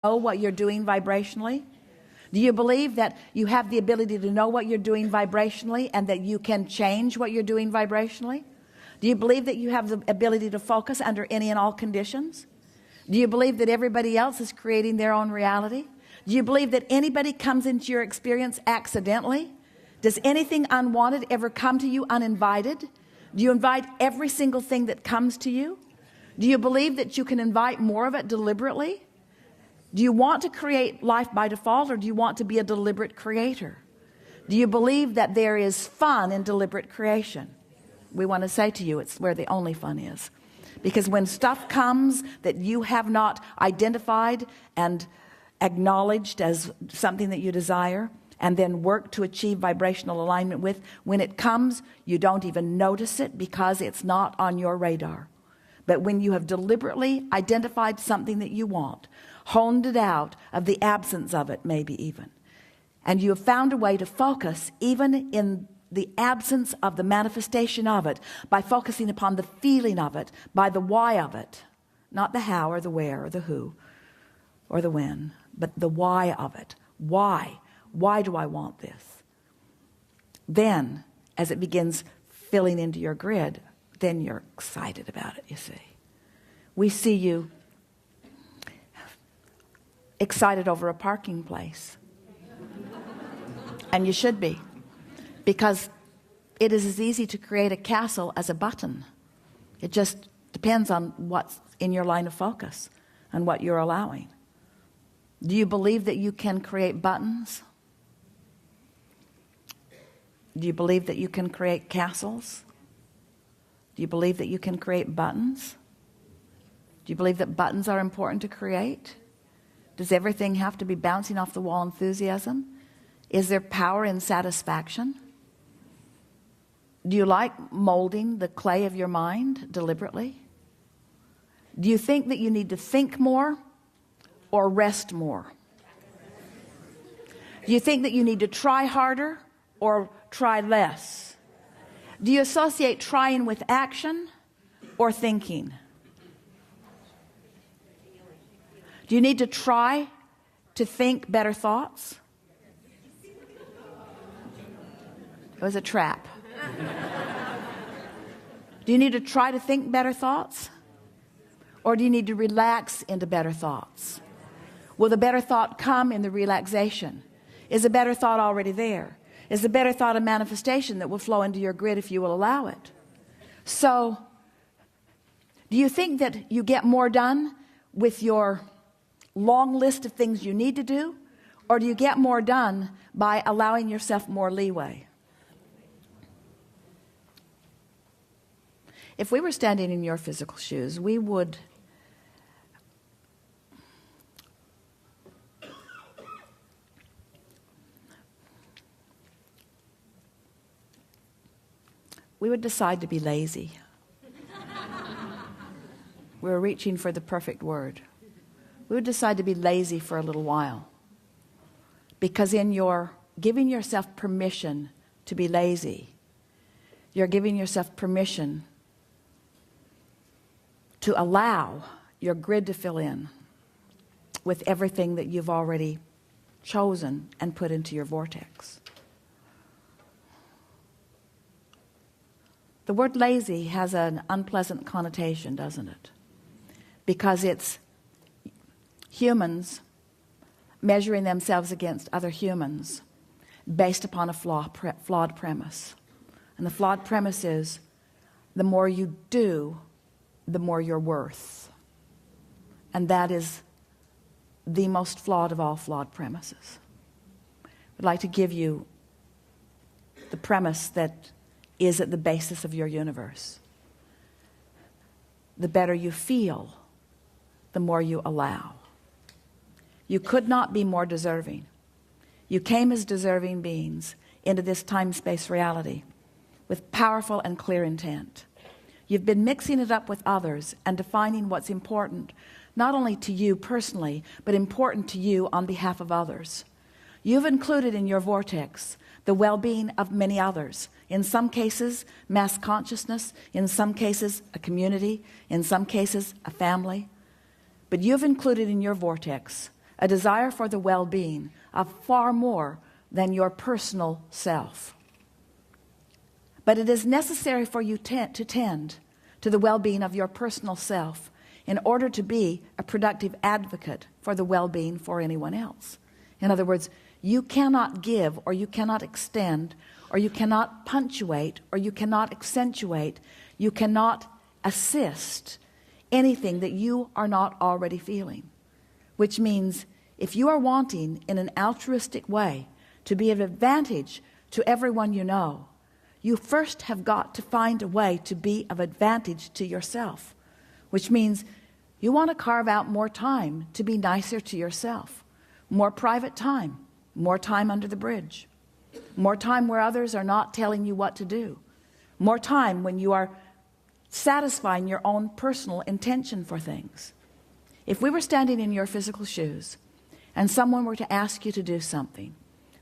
know what you're doing vibrationally? Do you believe that you have the ability to know what you're doing vibrationally and that you can change what you're doing vibrationally? Do you believe that you have the ability to focus under any and all conditions? Do you believe that everybody else is creating their own reality? Do you believe that anybody comes into your experience accidentally? Does anything unwanted ever come to you uninvited? Do you invite every single thing that comes to you? Do you believe that you can invite more of it deliberately? Do you want to create life by default, or do you want to be a deliberate creator? Do you believe that there is fun in deliberate creation? We want to say to you, it's where the only fun is. Because when stuff comes that you have not identified and acknowledged as something that you desire, and then work to achieve vibrational alignment with, when it comes, you don't even notice it because it's not on your radar. But when you have deliberately identified something that you want, honed it out of the absence of it, maybe even, and you have found a way to focus even in the absence of the manifestation of it, by focusing upon the feeling of it, by the why of it, not the how or the where or the who or the when, but the why of it. Why do I want this? Then as it begins filling into your grid, then you're excited about it. You see, we see you excited over a parking place, and you should be, because it is as easy to create a castle as a button. It just depends on what's in your line of focus and what you're allowing. Do you believe that you can create buttons? Do you believe that you can create castles? Do you believe that you can create buttons? Do you believe that buttons are important to create? Does everything have to be bouncing off the wall enthusiasm? Is there power in satisfaction? Do you like molding the clay of your mind deliberately? Do you think that you need to think more or rest more? Do you think that you need to try harder or try less? Do you associate trying with action or thinking? Do you need to try to think better thoughts? It was a trap. Do you need to try to think better thoughts? Or do you need to relax into better thoughts? Will the better thought come in the relaxation? Is a better thought already there? Is the better thought a manifestation that will flow into your grid if you will allow it? So, do you think that you get more done with your long list of things you need to do? Or do you get more done by allowing yourself more leeway? If we were standing in your physical shoes, we would decide to be lazy. We're reaching for the perfect word. We would decide to be lazy for a little while, because in your giving yourself permission to be lazy, you're giving yourself permission to allow your grid to fill in with everything that you've already chosen and put into your vortex. The word lazy has an unpleasant connotation, doesn't it? Because it's humans measuring themselves against other humans based upon a flawed premise. And the flawed premise is, the more you do, the more you're worth. And that is the most flawed of all flawed premises. I'd like to give you the premise that is at the basis of your universe. The better you feel, the more you allow. You could not be more deserving. You came as deserving beings into this time-space reality with powerful and clear intent. You've been mixing it up with others and defining what's important, not only to you personally, but important to you on behalf of others. You've included in your vortex the well-being of many others. In some cases, mass consciousness. In some cases, a community. In some cases, a family. But you've included in your vortex a desire for the well-being of far more than your personal self. But it is necessary for you to tend to the well-being of your personal self in order to be a productive advocate for the well-being for anyone else. In other words, you cannot give, or you cannot extend, or you cannot punctuate, or you cannot accentuate, you cannot assist anything that you are not already feeling. Which means if you are wanting in an altruistic way to be of advantage to everyone you know, you first have got to find a way to be of advantage to yourself. Which means you want to carve out more time to be nicer to yourself. More private time. More time under the bridge. More time where others are not telling you what to do. More time when you are satisfying your own personal intention for things. If we were standing in your physical shoes and someone were to ask you to do something,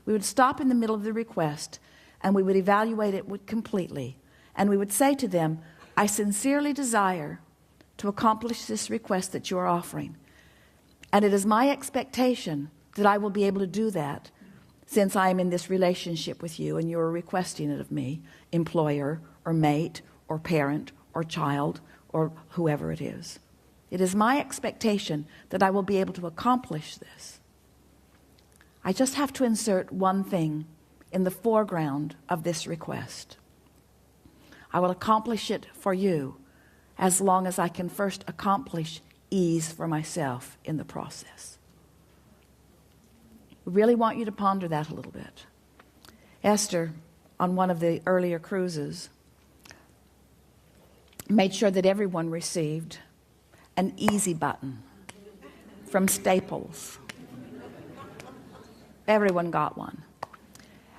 we would stop in the middle of the request and we would evaluate it completely. And we would say to them, I sincerely desire to accomplish this request that you are offering. And it is my expectation that I will be able to do that since I am in this relationship with you and you are requesting it of me, employer or mate or parent or child or whoever it is. It is my expectation that I will be able to accomplish this. I just have to insert one thing in the foreground of this request. I will accomplish it for you as long as I can first accomplish ease for myself in the process. We really want you to ponder that a little bit. Esther, on one of the earlier cruises, made sure that everyone received an easy button from Staples. Everyone got one.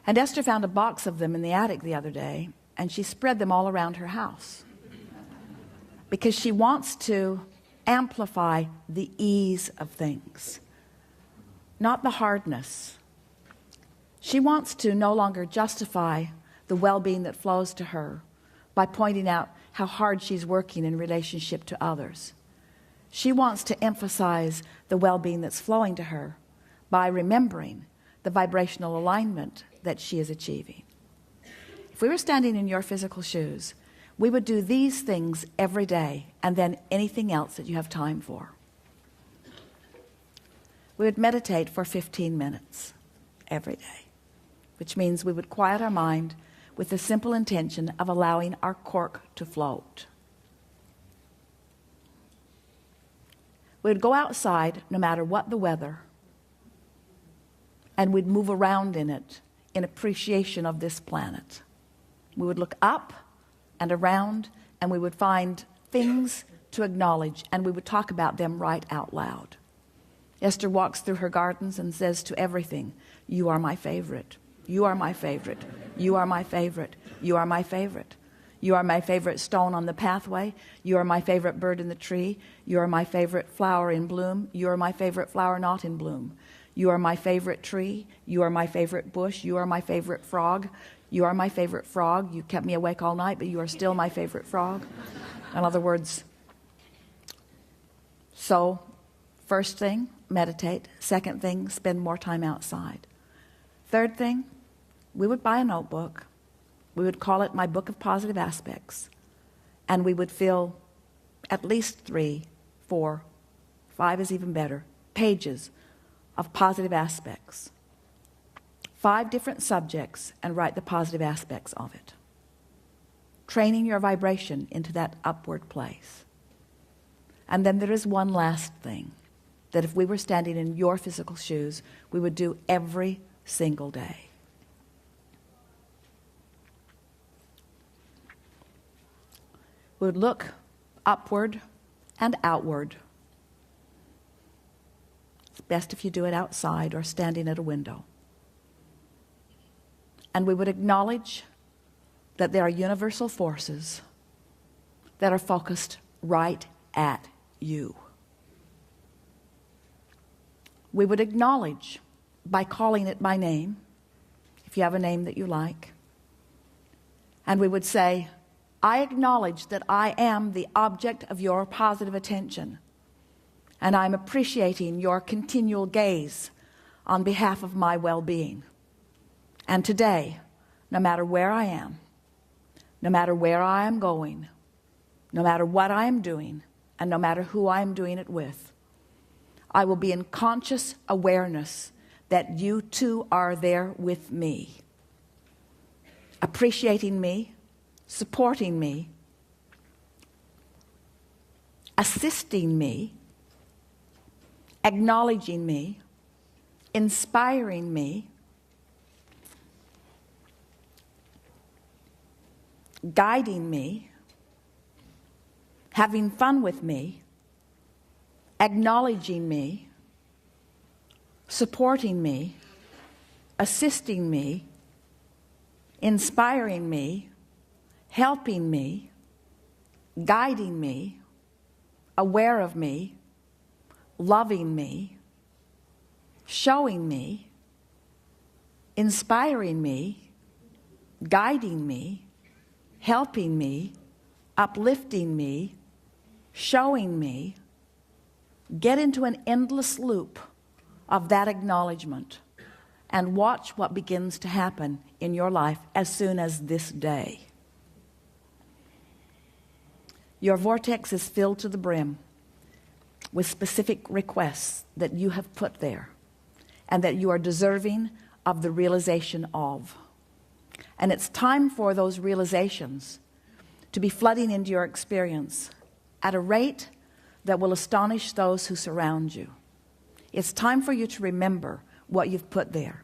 And Esther found a box of them in the attic the other day, and she spread them all around her house because she wants to amplify the ease of things, not the hardness. She wants to no longer justify the well-being that flows to her by pointing out how hard she's working in relationship to others. She wants to emphasize the well-being that's flowing to her by remembering the vibrational alignment that she is achieving. If we were standing in your physical shoes, we would do these things every day and then anything else that you have time for. We would meditate for 15 minutes every day, which means we would quiet our mind with the simple intention of allowing our cork to float. We would go outside no matter what the weather, and we'd move around in it in appreciation of this planet. We would look up and around, and we would find things to acknowledge, and we would talk about them right out loud. Esther walks through her gardens and says to everything, you are my favorite. You are my favorite. You are my favorite. You are my favorite. You are my favorite stone on the pathway. You are my favorite bird in the tree. You are my favorite flower in bloom. You are my favorite flower not in bloom. You are my favorite tree. You are my favorite bush. You are my favorite frog. You are my favorite frog. You kept me awake all night, but you are still my favorite frog. In other words, so first thing, meditate. Second thing, spend more time outside. Third thing, we would buy a notebook. We would call it My Book of Positive Aspects. And we would fill at least 3, 4, 5 is even better, pages of positive aspects. 5 different subjects, and write the positive aspects of it. Training your vibration into that upward place. And then there is one last thing that if we were standing in your physical shoes, we would do every single day. We would look upward and outward. It's best if you do it outside or standing at a window. And we would acknowledge that there are universal forces that are focused right at you. We would acknowledge by calling it by name, if you have a name that you like. And we would say, I acknowledge that I am the object of your positive attention. And I'm appreciating your continual gaze on behalf of my well-being. And today, no matter where I am, no matter where I am going, no matter what I am doing, and no matter who I am doing it with, I will be in conscious awareness that you too are there with me, appreciating me, supporting me, assisting me, acknowledging me, inspiring me, guiding me, having fun with me, acknowledging me, supporting me, assisting me, inspiring me, helping me, guiding me, aware of me, loving me, showing me, inspiring me, guiding me, helping me, uplifting me, showing me. Get into an endless loop of that acknowledgement and watch what begins to happen in your life as soon as this day. Your vortex is filled to the brim with specific requests that you have put there and that you are deserving of the realization of. And it's time for those realizations to be flooding into your experience at a rate that will astonish those who surround you. It's time for you to remember what you've put there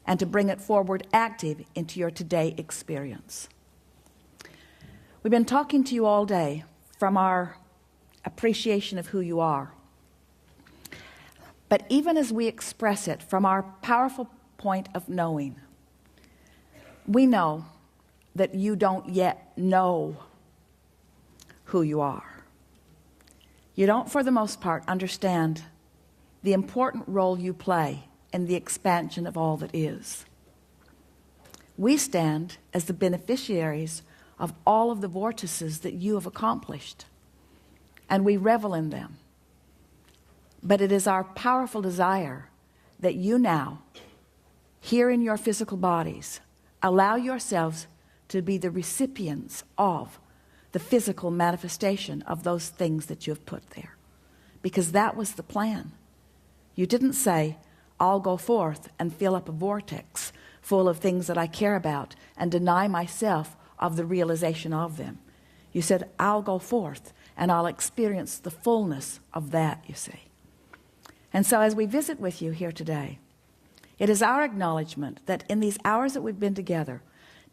and to bring it forward active into your today experience. We've been talking to you all day from our appreciation of who you are. But even as we express it from our powerful point of knowing, we know that you don't yet know who you are. You don't, for the most part, understand the important role you play in the expansion of all that is. We stand as the beneficiaries of all of the vortices that you have accomplished, and we revel in them. But it is our powerful desire that you now, here in your physical bodies, allow yourselves to be the recipients of the physical manifestation of those things that you have put there. Because that was the plan. You didn't say, I'll go forth and fill up a vortex full of things that I care about and deny myself of the realization of them. You said, I'll go forth and I'll experience the fullness of that, you see. And so as we visit with you here today, it is our acknowledgement that in these hours that we've been together,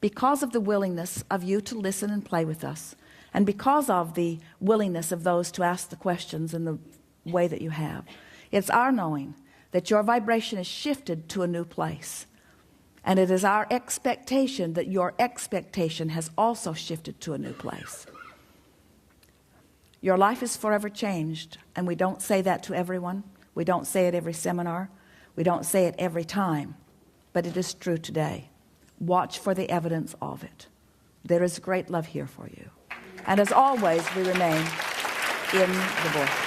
because of the willingness of you to listen and play with us, and because of the willingness of those to ask the questions in the way that you have, it's our knowing that your vibration is shifted to a new place. And it is our expectation that your expectation has also shifted to a new place. Your life is forever changed, and we don't say that to everyone. We don't say it every seminar. We don't say it every time, but it is true today. Watch for the evidence of it. There is great love here for you. And as always, we remain in the vortex.